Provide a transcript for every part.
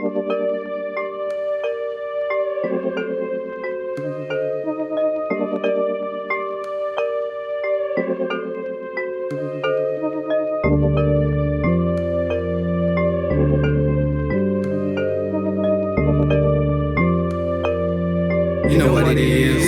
You know what it is,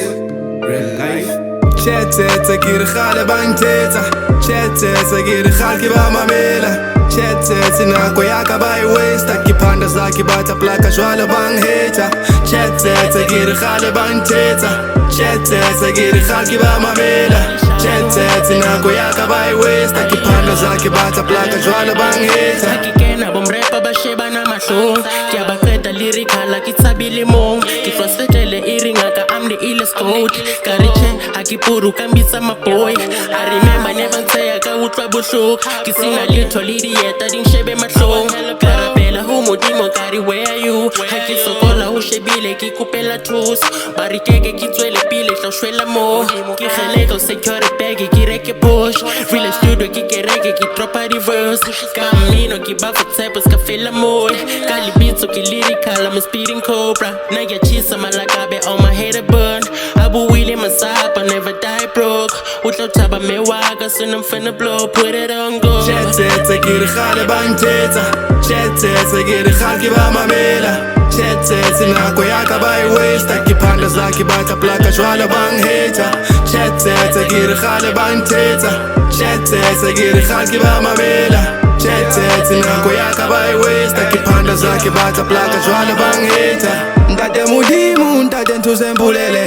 real life. Tshetsets gir khale bangthetsa, tshetsets gir khale ke ba mamela, tshetsets nako ya ka ba waste ke phanda zaki batla plaka jwalo bang hater, tshetsets gir khale bangthetsa, tshetsets gir khale ke ba mamela, tshetsets nako ya ka ba waste ke phanda zaki batla plaka jwalo bang hater. Akikena bomrepa ba sheba na mahlong ke abaqeda lyrical akitsabile mong ke frustratele iringaka I'm the illest code kariche akipuru kambisa my boy I remember never ntseya ka utlwa bohloko ke sina litho lidieta dingshebe mahlong karabela ho modimo kari where are you ha ke sokola ho shebile ke kupela thuso bari keke ke tswele pile tla shwela mo ke kheleko security bag ke reke push real studio ke kereke ke dropa reverse kamino ke ba for tappers ka fela moy kalibitso ke lyrical I'm a speeding cobra na ya chisa malakabe on my head a burn abu wile masapa never die broke utlo thaba mewaka so I'm finna blow put it on go tshetsets gir khale bangthetsa, tshetsets gir khale ke ba mamela, tshetsets nako ya ka ba waste ke phanda zaki batla plaka jwalo bang hater, tshetsets gir khale bangthetsa, tshetsets gir khale ke ba mamela, tshetsets nako ya ka ba waste ke phanda zaki batla plaka jwalo bang hater. Ntate modimo ntate nthusembulele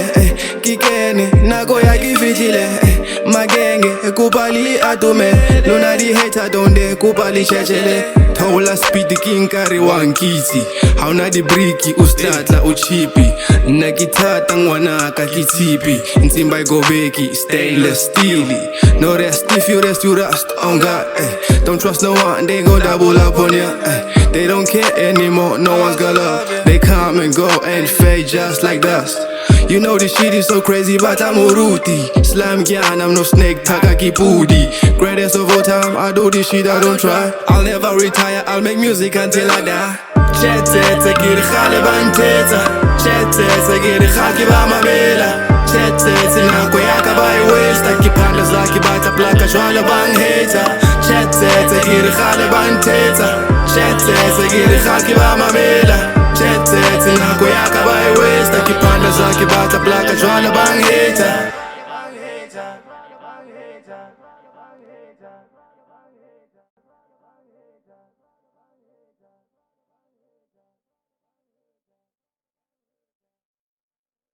kikene nako ya ke fihlile magenge kupa li atume lona di hater donde kupa li tshetsele thola speed king kari wankitsi hauna di briki ustatla uchipi nna ke thata ngwana ka ke tshipi ntsimba igobeki stainless steel no rest if you rest you rust on God don't trust no one they gon' double up on you they don't care anymore no one's got love they come and go and fade just like dust. You know this shit is so crazy but I'm uruti slam gyan I'm no snake taka kipudi greatest of all time I do this shit I don't try I'll never retire I'll make music until I die. Tshetsets gir khale bangthetsa, tshetsets gir khale ke ba mamela, tshetsets nako ya ka ba waste ke phanda zaki batla plaka jwalo bang hater, tshetsets gir khale bangthetsa, tshetsets gir khale ke ba mamela, tshetsets nako ya ka ba waste ke phanda zaki batla plaka jwalo bang hater.